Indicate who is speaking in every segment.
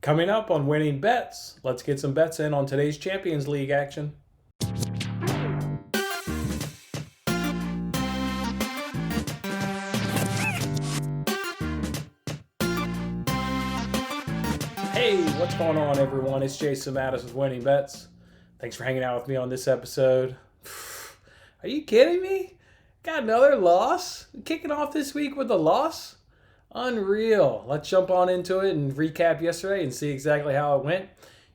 Speaker 1: Coming up on Winning Bets, let's get some bets in on today's Champions League action. Hey, what's going on, everyone? It's Jason Mattis with Winning Bets. Thanks for hanging out with me on this episode. Are you kidding me? Got another loss? Kicking off this week with a loss? Unreal. Let's jump on into it and recap yesterday and see exactly how it went.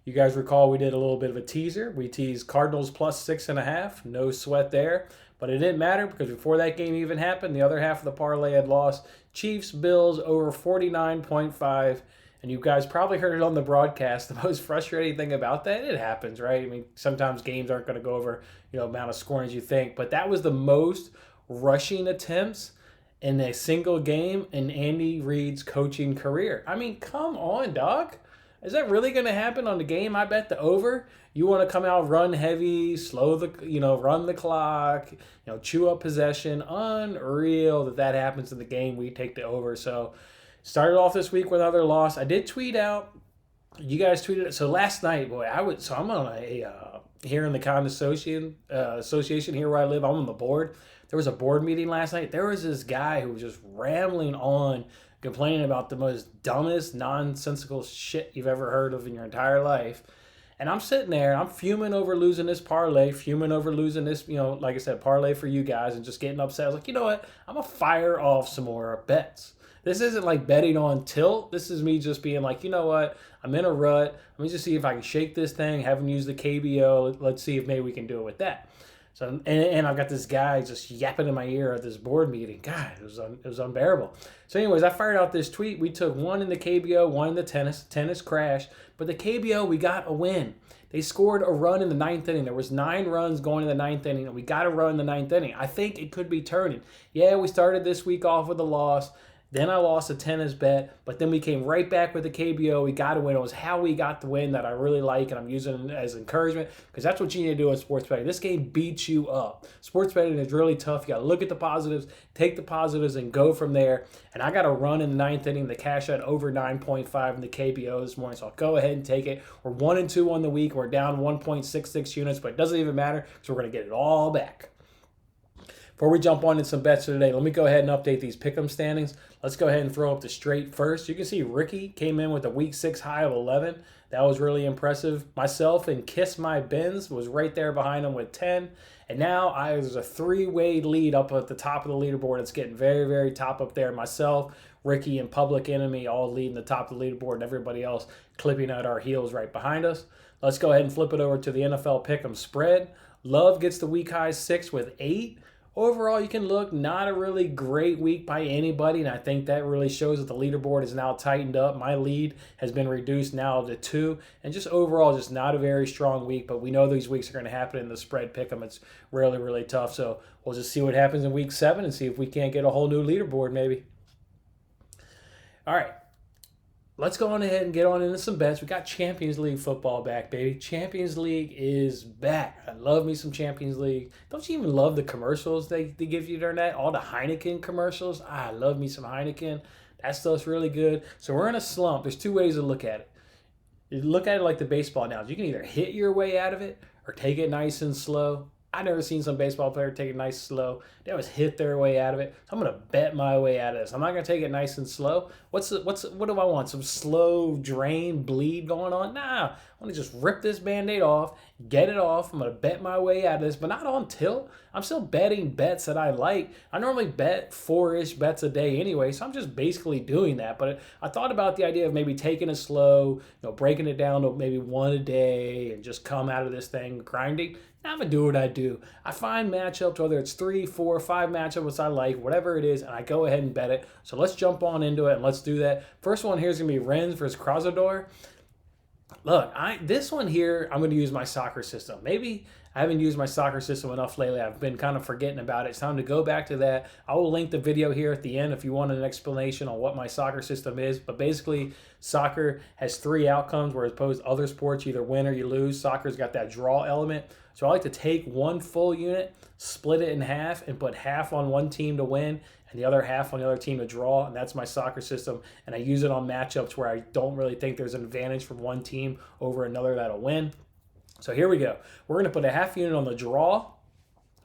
Speaker 1: You guys recall we did a little bit of a teaser. We teased Cardinals plus 6.5. No sweat there. But it didn't matter because before that game even happened, the other half of the parlay had lost. Chiefs, Bills over 49.5. And you guys probably heard it on the broadcast. The most frustrating thing about that, it happens, right? I mean, sometimes games aren't going to go over, amount of scoring as you think. But that was the most rushing attempts in a single game in Andy Reid's coaching career. I mean, come on, dog. Is that really going to happen on the game? I bet the over. You want to come out, run heavy, run the clock, chew up possession. Unreal that happens in the game. We take the over. So started off this week with another loss. I did tweet out. You guys tweeted it. So last night, I'm on here in the Con Association here where I live. I'm on the board. There was a board meeting last night. There was this guy who was just rambling on, complaining about the most dumbest, nonsensical shit you've ever heard of in your entire life. And I'm sitting there, I'm fuming over losing this parlay, fuming over losing this, like I said, parlay for you guys, and just getting upset. I was like, you know what? I'm going to fire off some more bets. This isn't like betting on tilt. This is me just being like, you know what? I'm in a rut. Let me just see if I can shake this thing, have him use the KBO. Let's see if maybe we can do it with that. So, and I've got this guy just yapping in my ear at this board meeting. God, it was unbearable. So anyways, I fired out this tweet. We took one in the KBO, one in the tennis. Tennis crashed. But the KBO, we got a win. They scored a run in the ninth inning. There was 9 runs going in the ninth inning, and we got a run in the ninth inning. I think it could be turning. Yeah, we started this week off with a loss. Then I lost a tennis bet, but then we came right back with the KBO. We got a win. It was how we got the win that I really like, and I'm using it as encouragement because that's what you need to do in sports betting. This game beats you up. Sports betting is really tough. You got to look at the positives, take the positives, and go from there. And I got a run in the ninth inning. The cash at over 9.5 in the KBO this morning, so I'll go ahead and take it. We're 1-2 on the week. We're down 1.66 units, but it doesn't even matter because we're going to get it all back. Before we jump on in some bets today, let me go ahead and update these Pickem standings. Let's go ahead and throw up the straight first. You can see Ricky came in with a week 6 high of 11. That was really impressive. Myself and Kiss My Bins was right there behind him with 10. And now there's a 3-way lead up at the top of the leaderboard. It's getting very, very top up there. Myself, Ricky, and Public Enemy all leading the top of the leaderboard, and everybody else clipping at our heels right behind us. Let's go ahead and flip it over to the NFL Pick'em spread. Love gets the week high 6 with 8. Overall, you can look not a really great week by anybody, and I think that really shows that the leaderboard is now tightened up. My lead has been reduced now to 2, and just overall, just not a very strong week, but we know these weeks are going to happen in the spread pick'em. It's really, really tough, so we'll just see what happens in week 7 and see if we can't get a whole new leaderboard maybe. All right. Let's go on ahead and get on into some bets. We got Champions League football back, baby. Champions League is back. I love me some Champions League. Don't you even love the commercials they give you during that? All the Heineken commercials. I love me some Heineken. That stuff's really good. So we're in a slump. There's 2 ways to look at it. You look at it like the baseball analogy. You can either hit your way out of it or take it nice and slow. I've never seen some baseball player take it nice and slow. They always hit their way out of it. So I'm going to bet my way out of this. I'm not going to take it nice and slow. What do I want? Some slow drain, bleed going on? Nah, I'm going to just rip this Band-Aid off, get it off. I'm going to bet my way out of this, but not on tilt. I'm still betting bets that I like. I normally bet 4-ish bets a day anyway, so I'm just basically doing that. But I thought about the idea of maybe taking it slow, breaking it down to maybe 1 a day and just come out of this thing grinding. I'm going to do what I do. I find matchups, whether it's 3, 4, 5 matchups I like, whatever it is, and I go ahead and bet it. So let's jump on into it and let's do that. First one here is going to be Rennes versus Krasnodar. Look, this one here, I'm going to use my soccer system. Maybe I haven't used my soccer system enough lately. I've been kind of forgetting about it. It's time to go back to that. I will link the video here at the end if you want an explanation on what my soccer system is. But basically, soccer has 3 outcomes, whereas opposed to other sports, you either win or you lose. Soccer's got that draw element. So I like to take one full unit, split it in half, and put half on one team to win and the other half on the other team to draw, and that's my soccer system. And I use it on matchups where I don't really think there's an advantage from one team over another that'll win. So here we go. We're going to put a half unit on the draw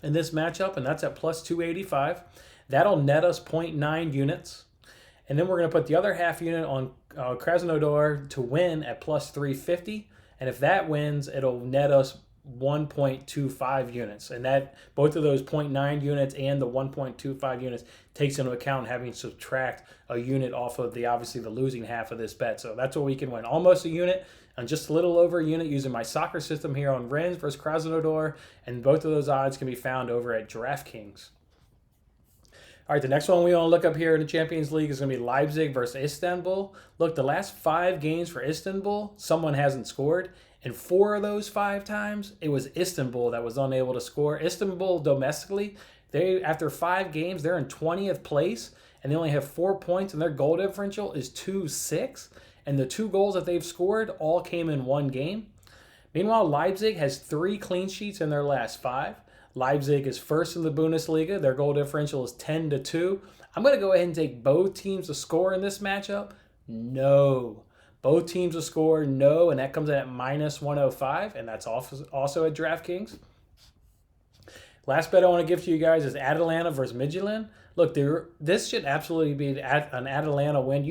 Speaker 1: in this matchup, and that's at plus 285. That'll net us 0.9 units. And then we're going to put the other half unit on Krasnodar to win at plus 350. And if that wins, it'll net us 1.25 units. And that both of those 0.9 units and the 1.25 units takes into account having to subtract a unit off of obviously the losing half of this bet. So that's what we can win. Almost a unit and just a little over a unit using my soccer system here on Rennes versus Krasnodar. And both of those odds can be found over at DraftKings. All right, the next one we want to look up here in the Champions League is going to be Leipzig versus Istanbul. Look, the last 5 games for Istanbul, someone hasn't scored. And 4 of those 5 times, it was Istanbul that was unable to score. Istanbul domestically, after 5 games, they're in 20th place, and they only have 4 points, and their goal differential is 2-6. And the 2 goals that they've scored all came in 1 game. Meanwhile, Leipzig has 3 clean sheets in their last 5. Leipzig is first in the Bundesliga. Their goal differential is 10-2. I'm going to go ahead and take both teams to score in this matchup. No. Both teams to score, no, and that comes in at minus 105, and that's also at DraftKings. Last bet I want to give to you guys is Atalanta versus Midtjyland. Look, this should absolutely be an Atalanta win.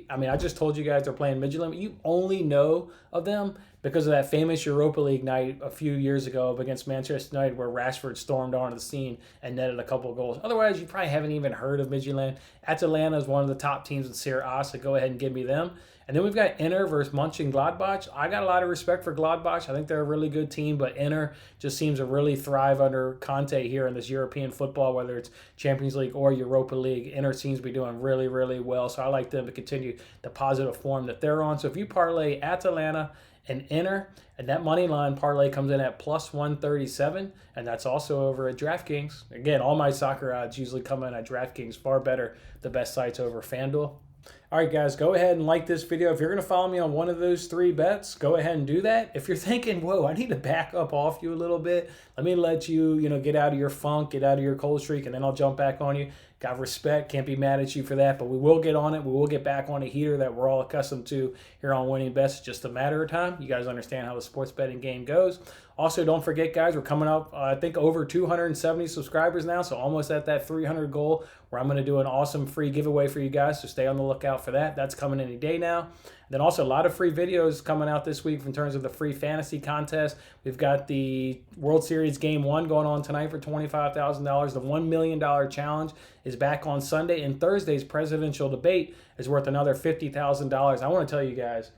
Speaker 1: I just told you guys they're playing Midtjyland, but you only know of them because of that famous Europa League night a few years ago against Manchester United where Rashford stormed onto the scene and netted a couple of goals. Otherwise, you probably haven't even heard of Midtjyland. Atalanta is one of the top teams in Serie A, so go ahead and give me them. And then we've got Inter versus Monchengladbach. I got a lot of respect for Gladbach. I think they're a really good team, but Inter just seems to really thrive under Conte here in this European football, whether it's Champions League or Europa League. Inter seems to be doing really, really well, so I like them to continue the positive form that they're on. So if you parlay Atalanta and Inter, and that money line parlay comes in at plus 137, and that's also over at DraftKings. Again, all my soccer odds usually come in at DraftKings, far better, the best sites over FanDuel. All right, guys, go ahead and like this video. If you're going to follow me on one of those 3 bets, go ahead and do that. If you're thinking, whoa, I need to back up off you a little bit, let me let you, get out of your funk, get out of your cold streak, and then I'll jump back on you. Got respect, can't be mad at you for that, but we will get on it. We will get back on a heater that we're all accustomed to here on Winning Bets. It's just a matter of time. You guys understand how the sports betting game goes. Also, don't forget, guys, we're coming up, I think, over 270 subscribers now, so almost at that 300 goal where I'm going to do an awesome free giveaway for you guys, so stay on the lookout for that. That's coming any day now. Then also a lot of free videos coming out this week in terms of the free fantasy contest. We've got the World Series Game 1 going on tonight for $25,000. The $1 million challenge is back on Sunday, and Thursday's presidential debate is worth another $50,000. I want to tell you guys,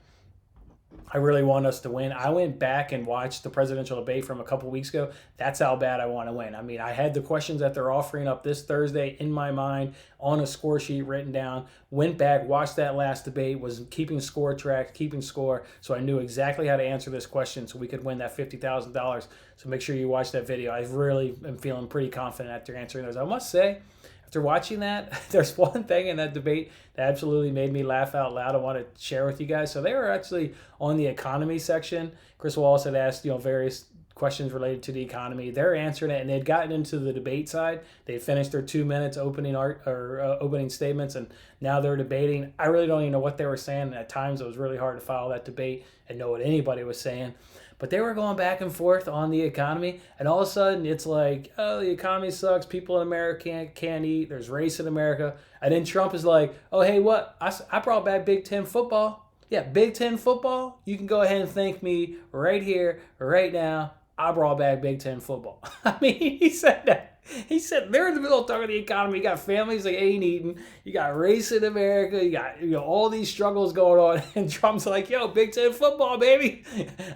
Speaker 1: I really want us to win. I went back and watched the presidential debate from a couple weeks ago. That's how bad I want to win. I mean, I had the questions that they're offering up this Thursday in my mind on a score sheet written down. Went back, watched that last debate, was keeping score track, keeping score, so I knew exactly how to answer this question so we could win that $50,000. So make sure you watch that video. I really am feeling pretty confident after answering those. I must say, after watching that, there's one thing in that debate that absolutely made me laugh out loud I want to share with you guys. So they were actually on the economy section. Chris Wallace had asked, various questions related to the economy. They're answering it, and they'd gotten into the debate side. They finished their 2 minutes opening statements, and now they're debating. I really don't even know what they were saying. And at times, it was really hard to follow that debate and know what anybody was saying. But they were going back and forth on the economy, and all of a sudden it's like, oh, the economy sucks. People in America can't eat. There's race in America. And then Trump is like, oh, hey, what? I brought back Big Ten football. Yeah, Big Ten football. You can go ahead and thank me right here, right now. I brought back Big Ten football. I mean, he said that. He said they're in the middle of talking about the economy. You got families that ain't eating. You got race in America. You got all these struggles going on. And Trump's like, yo, Big Ten football, baby.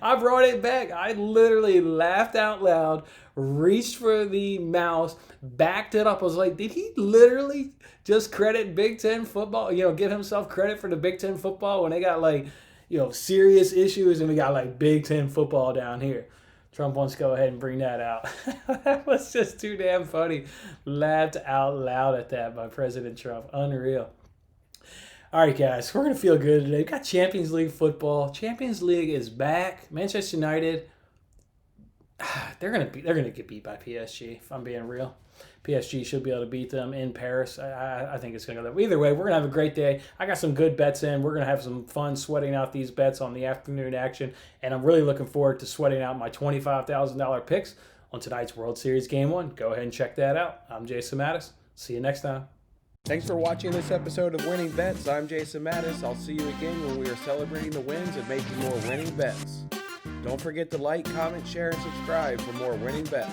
Speaker 1: I brought it back. I literally laughed out loud, reached for the mouse, backed it up. I was like, did he literally just credit Big Ten football? Give himself credit for the Big Ten football when they got serious issues and we got Big Ten football down here. Trump wants to go ahead and bring that out. That was just too damn funny. Laughed out loud at that by President Trump. Unreal. All right, guys, we're going to feel good today. We've got Champions League football. Champions League is back. Manchester United, they're going to get beat by PSG, if I'm being real. PSG should be able to beat them in Paris. I think it's going to go that way. Either way, we're going to have a great day. I got some good bets in. We're going to have some fun sweating out these bets on the afternoon action, and I'm really looking forward to sweating out my $25,000 picks on tonight's World Series Game 1. Go ahead and check that out. I'm Jason Mattis. See you next time.
Speaker 2: Thanks for watching this episode of Winning Bets. I'm Jason Mattis. I'll see you again when we are celebrating the wins and making more winning bets. Don't forget to like, comment, share, and subscribe for more winning bets.